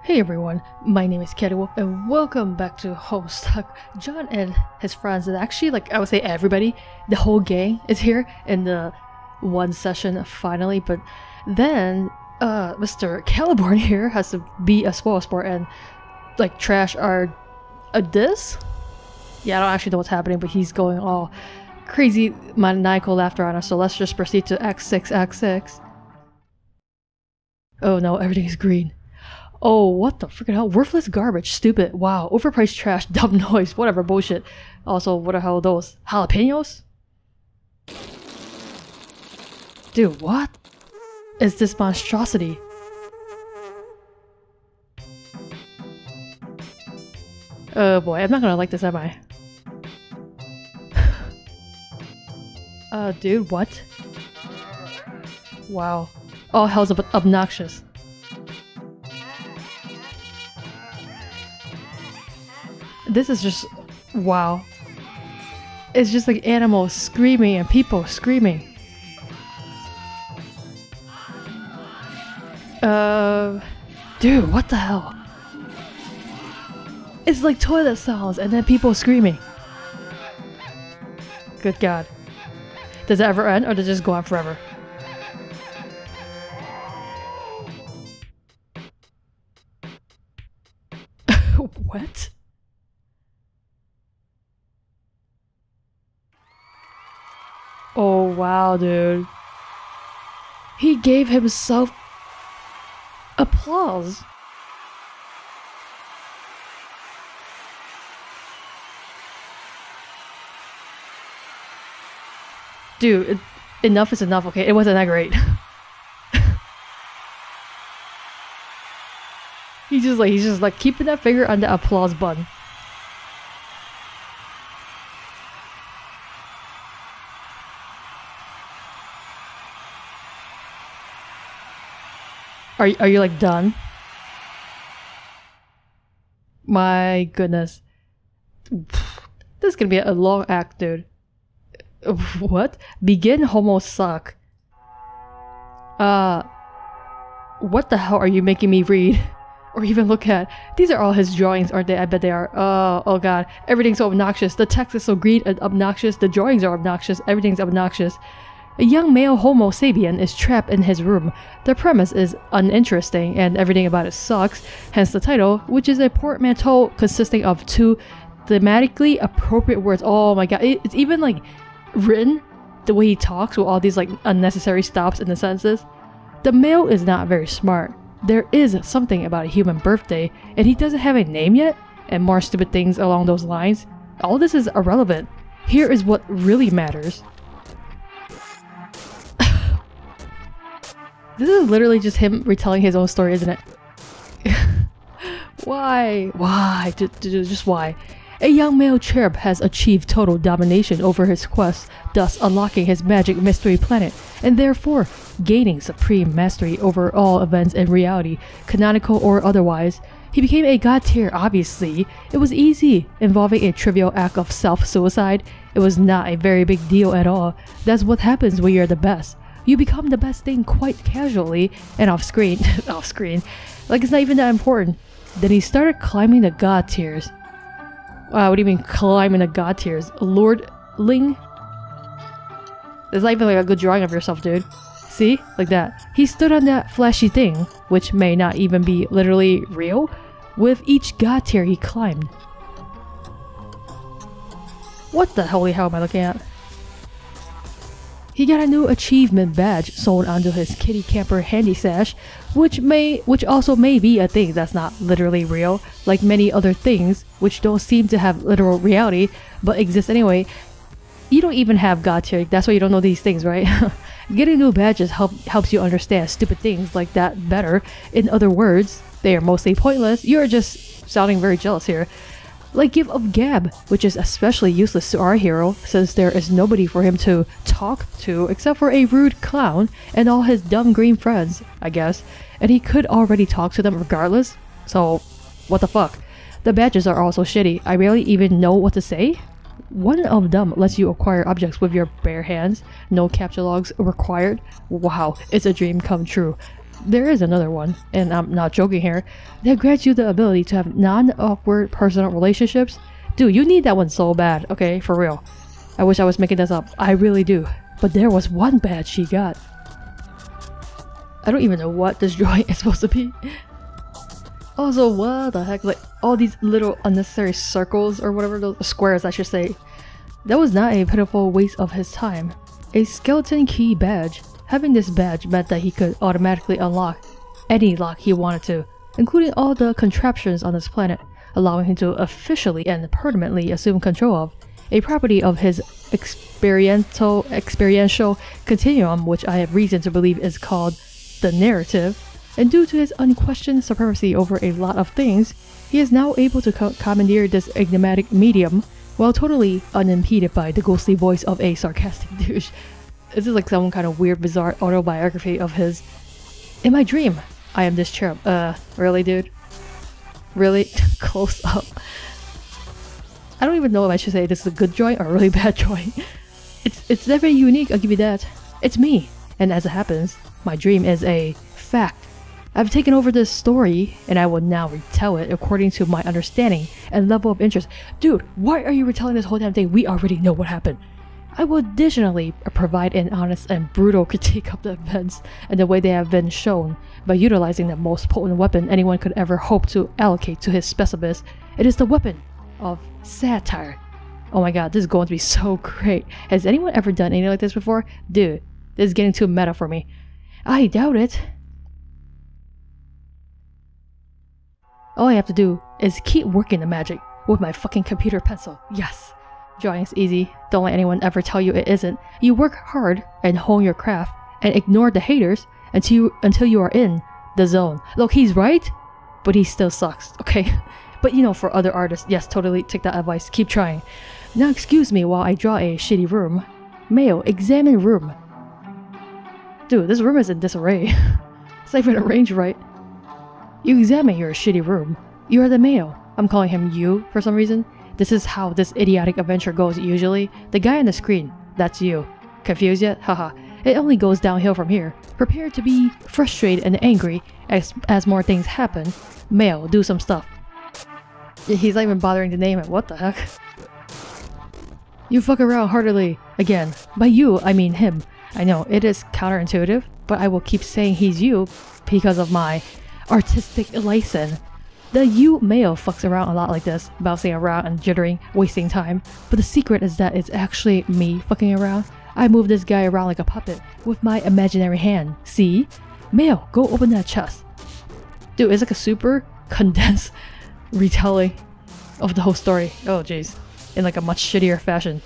Hey everyone, my name is chaoticwolph and welcome back to Homestuck. John and his friends, and actually like I would say everybody, the whole gang is here in the one session finally, but then Mr. Caliborn here has to be a spoil sport and like trash our this? Yeah, I don't actually know what's happening, but he's going all crazy maniacal laughter on us, so let's just proceed to X6. Oh no, everything is green. Oh, what the freaking hell? Worthless garbage, stupid, wow, overpriced trash, dumb noise, whatever, bullshit. Also, what the hell are those? Jalapenos? Dude, what is this monstrosity? Oh boy, I'm not gonna like this, am I? Dude, what? Wow. All hell's obnoxious. This is just... wow. It's just like animals screaming and people screaming. Dude, what the hell? It's like toilet sounds and then people screaming. Good god. Does it ever end or does it just go on forever? What? Oh wow, dude. He gave himself applause. Dude, enough is enough, okay? It wasn't that great. he's just like keeping that finger on the applause button. Are you like done? My goodness. This is gonna be a long act, dude. What? Begin Homosuck. What the hell are you making me read? Or even look at? These are all his drawings, aren't they? I bet they are. Oh god. Everything's so obnoxious. The text is so green and obnoxious. The drawings are obnoxious. Everything's obnoxious. A young male Homo sapien is trapped in his room. The premise is uninteresting and everything about it sucks, hence the title, which is a portmanteau consisting of two thematically appropriate words. Oh my god, it's even like written the way he talks with all these like unnecessary stops in the sentences. The male is not very smart. There is something about a human birthday and he doesn't have a name yet, and more stupid things along those lines. All this is irrelevant. Here is what really matters. This is literally just him retelling his own story, isn't it? Why? Why? Just why? A young male cherub has achieved total domination over his quest, thus unlocking his magic mystery planet, and therefore gaining supreme mastery over all events in reality, canonical or otherwise. He became a god tier, obviously. It was easy, involving a trivial act of self-suicide. It was not a very big deal at all. That's what happens when you're the best. You become the best thing quite casually and off screen. Off screen. Like it's not even that important. Then he started climbing the god tiers. Wow, what do you mean climbing the god tiers? Lordling? There's not even like a good drawing of yourself, dude. See? Like that. He stood on that flashy thing, which may not even be literally real, with each god tier he climbed. What the holy hell am I looking at? He got a new achievement badge sewn onto his kitty camper handy sash, which also may be a thing that's not literally real, like many other things which don't seem to have literal reality, but exist anyway. You don't even have god tier, that's why you don't know these things, right? Getting new badges helps you understand stupid things like that better. In other words, they are mostly pointless. You are just sounding very jealous here. Like Give of Gab, which is especially useless to our hero since there is nobody for him to talk to except for a rude clown and all his dumb green friends, I guess, and he could already talk to them regardless, so what the fuck. The badges are also shitty. I barely even know what to say. One of them lets you acquire objects with your bare hands, no capture logs required. Wow, it's a dream come true. there is another one, and I'm not joking here, that grants you the ability to have non-awkward personal relationships. Dude, you need that one so bad, okay? For real. I wish I was making this up. I really do. But there was one badge she got. I don't even know what this drawing is supposed to be. Also, what the heck? Like, all these little unnecessary circles, or whatever, those squares I should say. That was not a pitiful waste of his time. A skeleton key badge. Having this badge meant that he could automatically unlock any lock he wanted to, including all the contraptions on this planet, allowing him to officially and permanently assume control of a property of his experiential continuum, which I have reason to believe is called the narrative. And due to his unquestioned supremacy over a lot of things, he is now able to commandeer this enigmatic medium while totally unimpeded by the ghostly voice of a sarcastic douche. This is like some kind of weird, bizarre autobiography of his. In my dream, I am this cherub. Really, dude? Really? Close up. I don't even know if I should say this is a good drawing or a really bad drawing. It's definitely unique, I'll give you that. It's me. And as it happens, my dream is a fact. I've taken over this story, and I will now retell it according to my understanding and level of interest. Dude, why are you retelling this whole damn thing? We already know what happened. I will additionally provide an honest and brutal critique of the events and the way they have been shown by utilizing the most potent weapon anyone could ever hope to allocate to his specimens. It is the weapon of satire. Oh my god, this is going to be so great. Has anyone ever done anything like this before? Dude, this is getting too meta for me. I doubt it. All I have to do is keep working the magic with my fucking computer pencil. Yes! Drawing is easy. Don't let anyone ever tell you it isn't. You work hard and hone your craft and ignore the haters until you are in the zone. Look, he's right, but he still sucks, okay? But you know, for other artists, yes, totally take that advice. Keep trying. Now excuse me while I draw a shitty room. Male, examine room. Dude, this room is in disarray. It's not even arranged right. You examine your shitty room. You are the male. I'm calling him you for some reason. This is how this idiotic adventure goes usually. The guy on the screen, that's you. Confused yet? Haha. It only goes downhill from here. Prepare to be frustrated and angry as more things happen. Male, do some stuff. He's not even bothering to name it. What the heck? You fuck around heartily. Again. By you, I mean him. I know, it is counterintuitive, but I will keep saying he's you because of my artistic license. The you male fucks around a lot like this, bouncing around and jittering, wasting time. But the secret is that it's actually me fucking around. I move this guy around like a puppet with my imaginary hand. See? Male, go open that chest. Dude, it's like a super condensed retelling of the whole story. Oh jeez. In like a much shittier fashion.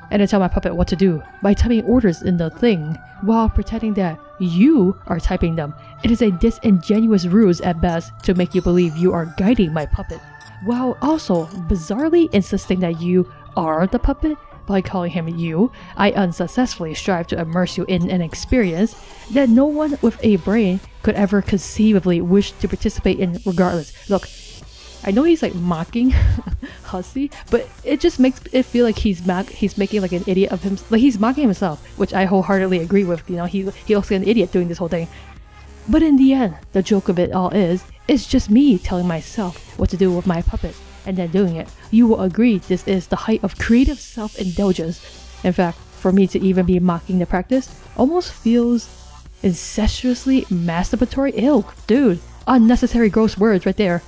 And I tell my puppet what to do by typing orders in the thing while pretending that you are typing them. It is a disingenuous ruse at best to make you believe you are guiding my puppet, while also bizarrely insisting that you are the puppet by calling him you. I unsuccessfully strive to immerse you in an experience that no one with a brain could ever conceivably wish to participate in regardless. Look, I know he's like mocking Hussy, but it just makes it feel like he's making like an idiot of him. Like he's mocking himself, which I wholeheartedly agree with. You know, he looks like an idiot doing this whole thing. But in the end, the joke of it all is, it's just me telling myself what to do with my puppet and then doing it. You will agree this is the height of creative self-indulgence. In fact, for me to even be mocking the practice almost feels incestuously masturbatory. Ew, dude, unnecessary gross words right there.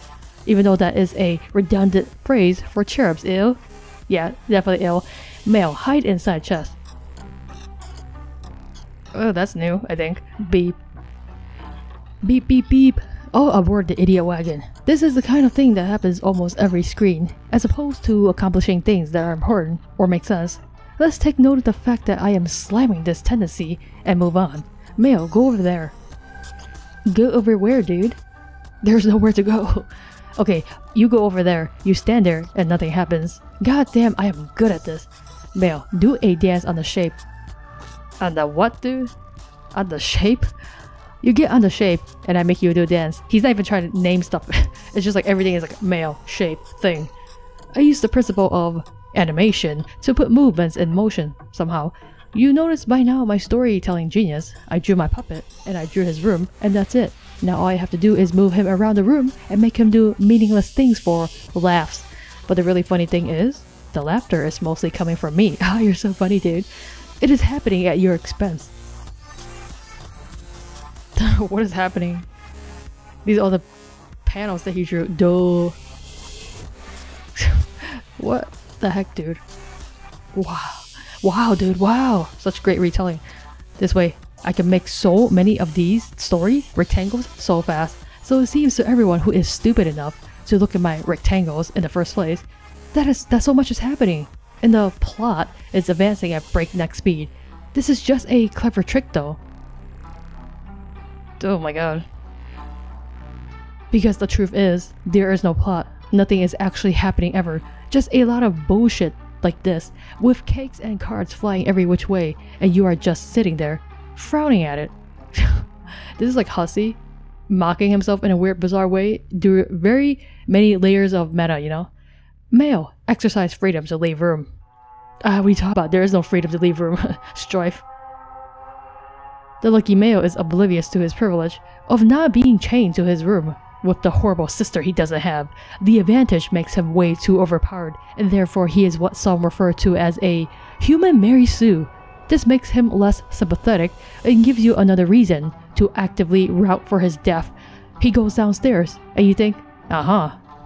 Even though that is a redundant phrase for cherubs. Ill? Yeah, definitely ill. Male, hide inside chest. Oh, that's new, I think. Beep. Beep, beep, beep. Oh, aboard the idiot wagon. This is the kind of thing that happens almost every screen, as opposed to accomplishing things that are important or make sense. Let's take note of the fact that I am slamming this tendency and move on. Male, go over there. Go over where, dude? There's nowhere to go. Okay, you go over there, you stand there, and nothing happens. God damn, I am good at this. Male, do a dance on the shape. On the what, dude? On the shape? You get on the shape, and I make you do a dance. He's not even trying to name stuff. It's just like everything is like male, shape, thing. I use the principle of animation to put movements in motion, somehow. You notice by now my storytelling genius. I drew my puppet, and I drew his room, and that's it. Now all I have to do is move him around the room and make him do meaningless things for laughs. But the really funny thing is, the laughter is mostly coming from me. Ah, you're so funny, dude. It is happening at your expense. What is happening? These are the panels that he drew. Duh. What the heck, dude? Wow. Wow, dude, wow. Such great retelling. This way, I can make so many of these story rectangles so fast. So it seems to everyone who is stupid enough to look at my rectangles in the first place, that so much is happening. And the plot is advancing at breakneck speed. This is just a clever trick though. Oh my god. Because the truth is, there is no plot. Nothing is actually happening ever. Just a lot of bullshit like this, with cakes and cards flying every which way, and you are just sitting there, frowning at it. This is like Hussey, mocking himself in a weird, bizarre way, through very many layers of meta, you know? Male, exercise freedom to leave room. We talk about there is no freedom to leave room. Strife. The lucky male is oblivious to his privilege of not being chained to his room with the horrible sister he doesn't have. The advantage makes him way too overpowered, and therefore he is what some refer to as a human Mary Sue. This makes him less sympathetic and gives you another reason to actively route for his death. He goes downstairs, and you think,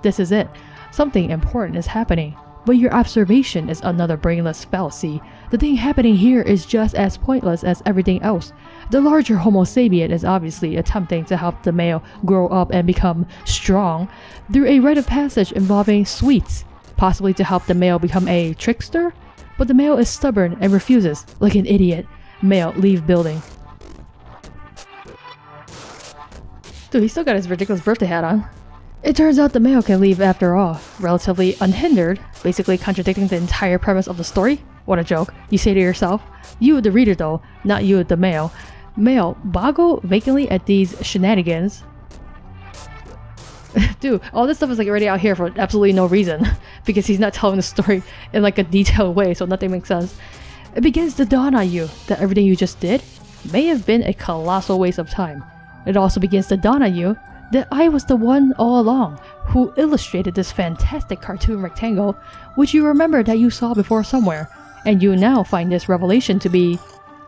this is it. Something important is happening. But your observation is another brainless fallacy. The thing happening here is just as pointless as everything else. The larger Homo sapien is obviously attempting to help the male grow up and become strong through a rite of passage involving sweets, possibly to help the male become a trickster? But the male is stubborn and refuses, like an idiot. Male, leave building. Dude, he still got his ridiculous birthday hat on. It turns out the male can leave after all, relatively unhindered, basically contradicting the entire premise of the story. What a joke. You say to yourself. You, the reader though, not you, the male. Male, boggle vacantly at these shenanigans. Dude, all this stuff is like already out here for absolutely no reason, because he's not telling the story in like a detailed way, so nothing makes sense. It begins to dawn on you that everything you just did may have been a colossal waste of time. It also begins to dawn on you that I was the one all along who illustrated this fantastic cartoon rectangle, which you remember that you saw before somewhere, and you now find this revelation to be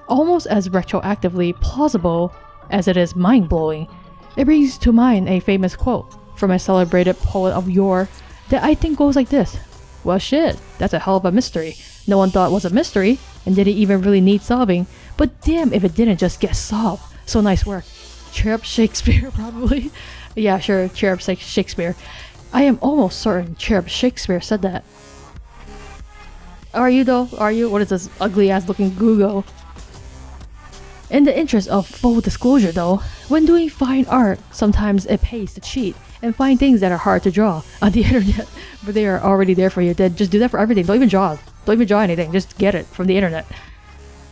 almost as retroactively plausible as it is mind-blowing. It brings to mind a famous quote from a celebrated poet of yore that I think goes like this. Well shit, that's a hell of a mystery. No one thought it was a mystery, and didn't even really need solving, but damn if it didn't just get solved. So nice work. Cheer up Shakespeare, probably. Yeah, sure, cheer up Shakespeare. I am almost certain cheer up Shakespeare said that. Are you though? Are you? What is this ugly ass looking Google? In the interest of full disclosure though, when doing fine art, sometimes it pays to cheat and find things that are hard to draw on the internet, but they are already there for you. Then just do that for everything. Don't even draw anything, just get it from the internet.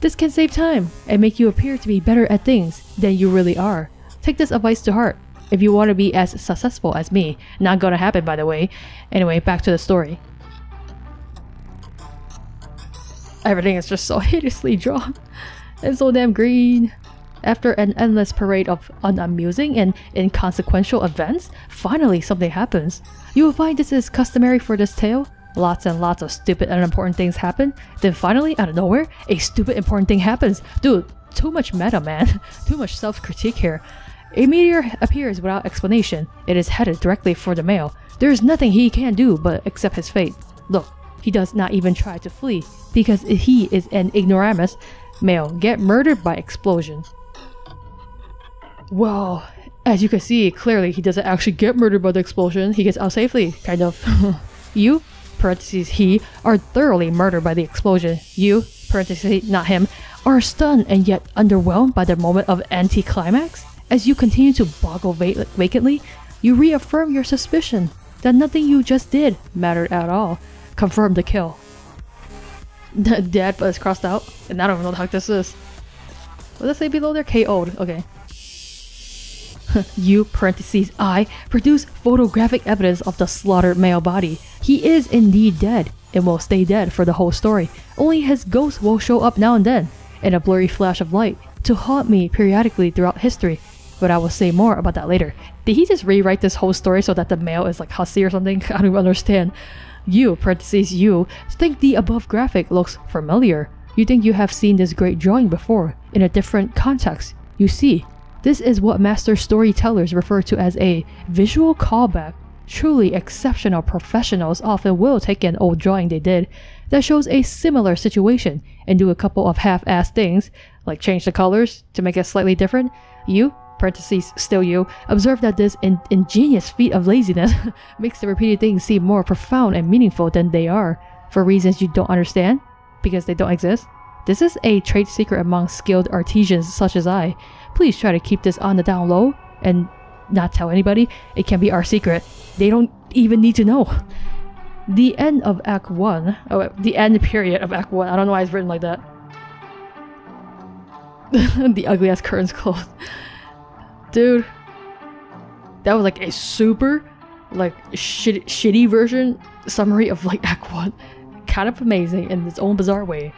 This can save time and make you appear to be better at things than you really are. Take this advice to heart if you want to be as successful as me. Not gonna happen, by the way. Anyway, back to the story. Everything is just so hideously drawn and so damn green. After an endless parade of unamusing and inconsequential events, finally something happens. You will find this is customary for this tale. Lots and lots of stupid and unimportant things happen. Then finally, out of nowhere, a stupid important thing happens. Dude, too much meta, man. Too much self-critique here. A meteor appears without explanation. It is headed directly for the male. There is nothing he can do but accept his fate. Look, he does not even try to flee, because he is an ignoramus. Male, get murdered by explosion. Well, as you can see, clearly he doesn't actually get murdered by the explosion. He gets out safely, kind of. You, parentheses he, are thoroughly murdered by the explosion. You, parentheses not him, are stunned and yet underwhelmed by the moment of anticlimax. As you continue to boggle vacantly, you reaffirm your suspicion that nothing you just did mattered at all. Confirm the kill. Dead, but it's crossed out. And I don't even know what the heck this is. What does it say below there? KO'd. Okay. You, parentheses I, produce photographic evidence of the slaughtered male body. He is indeed dead. and will stay dead for the whole story. Only his ghost will show up now and then, in a blurry flash of light, to haunt me periodically throughout history. But I will say more about that later. Did he just rewrite this whole story so that the male is like hussy or something? I don't even understand. You, parentheses you, think the above graphic looks familiar. You think you have seen this great drawing before, in a different context. You see, this is what master storytellers refer to as a visual callback. Truly exceptional professionals often will take an old drawing they did that shows a similar situation and do a couple of half-assed things, like change the colors to make it slightly different. You, parentheses still you, observe that this ingenious feat of laziness makes the repeated things seem more profound and meaningful than they are, for reasons you don't understand, because they don't exist. This is a trade secret among skilled artisans such as I. Please try to keep this on the down low and not tell anybody. It can be our secret. They don't even need to know. The end of Act 1. Oh, the end period of Act 1. I don't know why it's written like that. The ugly ass curtains closed. Dude. That was like a super, like, shitty version summary of like Act 1. Kind of amazing in its own bizarre way.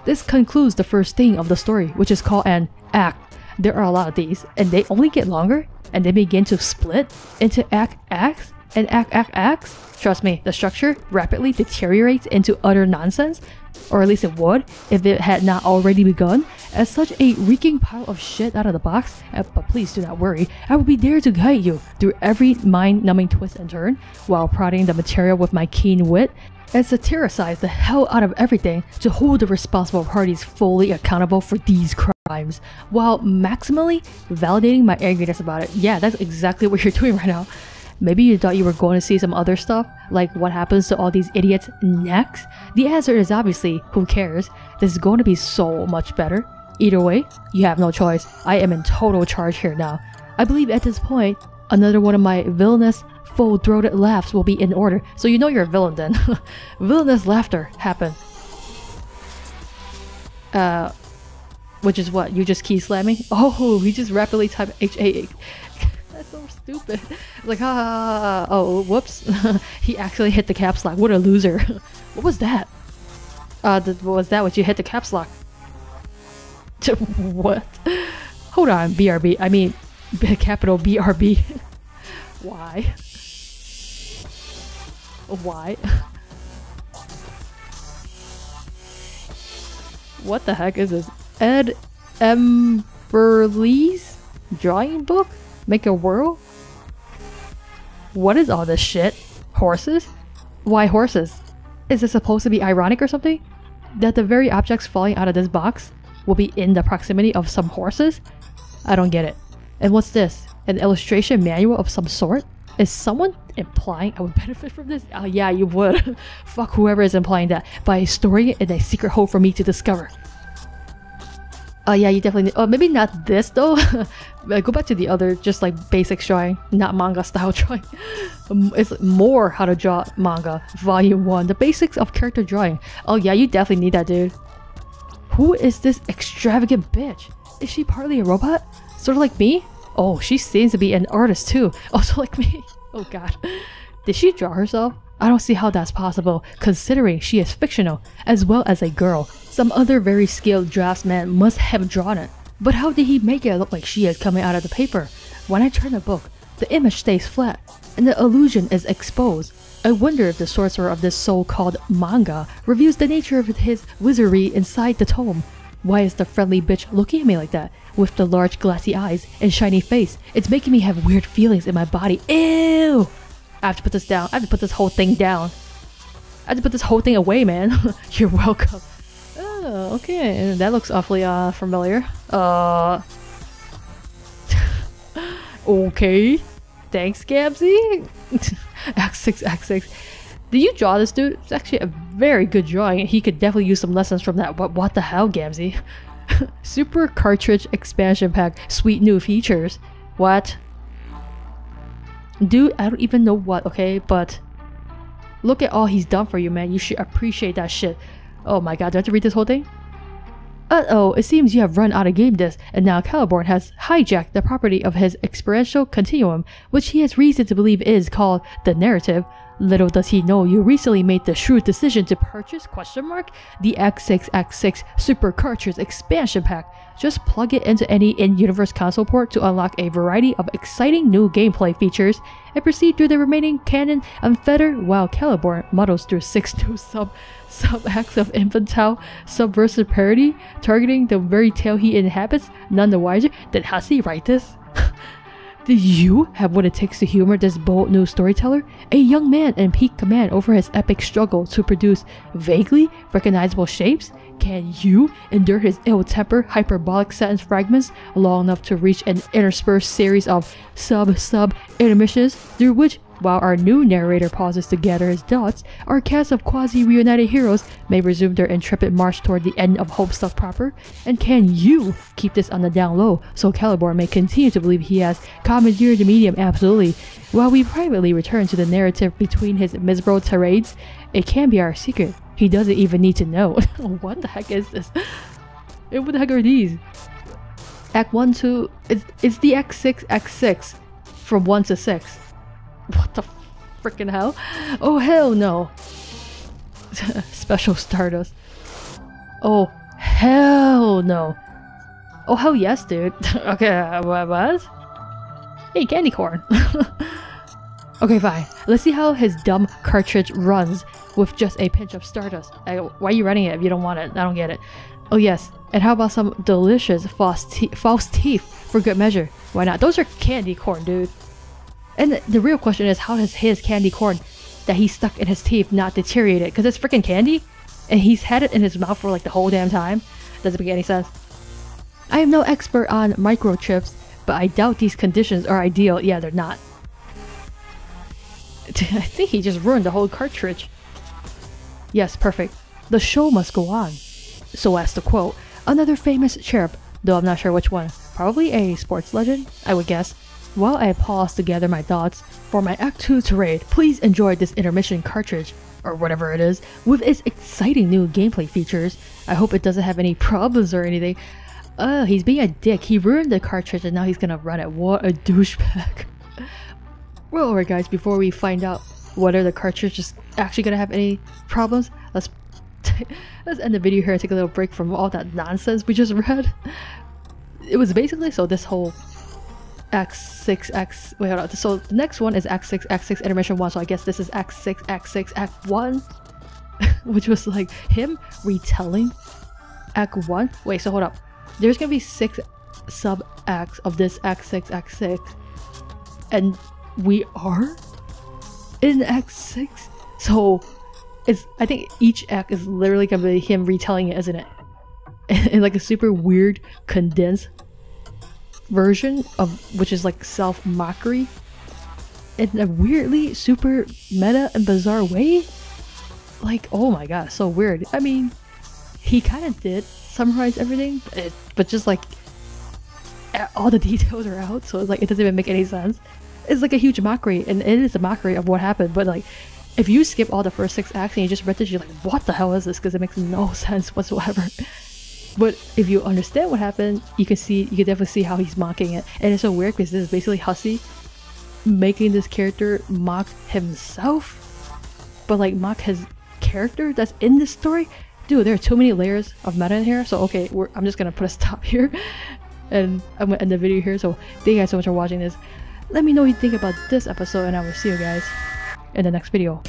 This concludes the first thing of the story, which is called an act. There are a lot of these, and they only get longer, and they begin to split into acts and acts. Trust me, the structure rapidly deteriorates into utter nonsense, or at least it would if it had not already begun as such a reeking pile of shit out of the box. But please do not worry, I will be there to guide you through every mind-numbing twist and turn while prodding the material with my keen wit and satirize the hell out of everything to hold the responsible parties fully accountable for these crimes, while maximally validating my angriness about it. Yeah, that's exactly what you're doing right now. Maybe you thought you were going to see some other stuff, like what happens to all these idiots next? The answer is obviously, who cares? This is going to be so much better. Either way, you have no choice. I am in total charge here now. I believe at this point, another one of my villainous, full-throated laughs will be in order, so you know you're a villain then. Villainous laughter happened. Which is what? You just key slamming? Oh, he just rapidly typed H-A. That's so stupid. Like, oh, whoops. He actually hit the caps lock. What a loser. What was that? Was that what you hit the caps lock? What? Hold on, BRB. I mean, capital BRB. Why? Why? What the heck is this? Ed Emberley's drawing book? Make a whirl? What is all this shit? Horses? Why horses? Is it supposed to be ironic or something? That the very objects falling out of this box will be in the proximity of some horses? I don't get it. And what's this? An illustration manual of some sort? Is someone implying I would benefit from this? Oh yeah, you would. Fuck whoever is implying that by storing it in a secret hole for me to discover. Oh yeah, you definitely need. Oh, maybe not this though. Go back to the other, just like basic drawing, not manga style drawing. It's more how to draw manga, volume 1, the basics of character drawing. Oh yeah, you definitely need that, dude. Who is this extravagant bitch? Is she partly a robot? Sort of like me? Oh, she seems to be an artist too. Also like me. Oh god. Did she draw herself? I don't see how that's possible, considering she is fictional, as well as a girl. Some other very skilled draftsman must have drawn it. But how did he make it look like she is coming out of the paper? When I turn the book, the image stays flat, and the illusion is exposed. I wonder if the sorcerer of this so-called manga reveals the nature of his wizardry inside the tome. Why is the friendly bitch looking at me like that? With the large glassy eyes and shiny face. It's making me have weird feelings in my body. Ew! I have to put this down. I have to put this whole thing down. I have to put this whole thing away, man. You're welcome. Oh, okay. That looks awfully familiar. Okay. Thanks, Gabsy. Act 6, Act 6. Did you draw this, dude? It's actually a very good drawing. He could definitely use some lessons from that. What the hell, Gamzee? Super cartridge expansion pack. Sweet new features. What? Dude, I don't even know what, okay? But look at all he's done for you, man. You should appreciate that shit. Oh my god, do I have to read this whole thing? Uh-oh, it seems you have run out of game disc, and now Caliborn has hijacked the property of his experiential continuum, which he has reason to believe is called the narrative. Little does he know you recently made the shrewd decision to purchase the X6X6 Super Cartridge Expansion Pack. Just plug it into any in-universe console port to unlock a variety of exciting new gameplay features, and proceed through the remaining canon unfettered while Caliborn muddles through 6 new sub-acts of infantile subversive parody, targeting the very tale he inhabits. None the wiser. Did Hasi write this? Do you have what it takes to humor this bold new storyteller? A young man in peak command over his epic struggle to produce vaguely recognizable shapes? Can you endure his ill-tempered, hyperbolic sentence fragments long enough to reach an interspersed series of sub-intermissions through which, while our new narrator pauses to gather his thoughts, our cast of quasi-reunited heroes may resume their intrepid march toward the end of Homestuck proper? And can you keep this on the down low so Caliborn may continue to believe he has commandeered the medium absolutely, while we privately return to the narrative between his miserable tirades? It can be our secret. He doesn't even need to know. What the heck is this? And what the heck are these? Act 1 to... It's the X6X6 from 1 to 6. What the freaking hell? Oh hell no. Special Stardust. Oh hell no. Oh hell yes, dude. Okay, what? Hey, candy corn. Okay, fine. Let's see how his dumb cartridge runs with just a pinch of Stardust. Why are you running it if you don't want it? I don't get it. Oh yes, and how about some delicious false teeth for good measure? Why not? Those are candy corn, dude. And the real question is, how does his candy corn that he stuck in his teeth not deteriorate it? Because it's freaking candy? And he's had it in his mouth for like the whole damn time? Doesn't make any sense. I am no expert on microchips, but I doubt these conditions are ideal. Yeah, they're not. I think he just ruined the whole cartridge. Yes, perfect. The show must go on. So as to quote another famous chirp, though I'm not sure which one. Probably a sports legend, I would guess. While I pause to gather my thoughts for my Act 2 tirade, please enjoy this intermission cartridge, or whatever it is, with its exciting new gameplay features. I hope it doesn't have any problems or anything. He's being a dick. He ruined the cartridge and now he's gonna run it. What a douchebag. Well, alright guys, before we find out whether the cartridge is actually gonna have any problems, let's end the video here and take a little break from all that nonsense we just read. It was basically, so this whole X6X, wait, hold on. So the next one is X6X6 Intermission 1, so I guess this is X6X6 Act 1, which was like him retelling Act 1. Wait, so hold up. There's gonna be 6 sub-acts of this X6X6, and we are in Act 6, so I think each act is literally gonna be him retelling it, isn't it? In like a super weird, condensed version of, which is like self-mockery in a weirdly super meta and bizarre way. Like, oh my god, so weird. I mean, he kind of did summarize everything, but just like all the details are out, so it's like it doesn't even make any sense. It's like a huge mockery, and it is a mockery of what happened, but like if you skip all the first 6 acts and you just read this, you're like, what the hell is this? Because it makes no sense whatsoever. But if you understand what happened, you can definitely see how he's mocking it. And it's so weird because this is basically Hasi making this character mock himself, but like mock his character that's in this story. Dude, there are too many layers of meta in here. So okay, I'm just gonna put a stop here and I'm gonna end the video here. So thank you guys so much for watching this. Let me know what you think about this episode, and I will see you guys in the next video.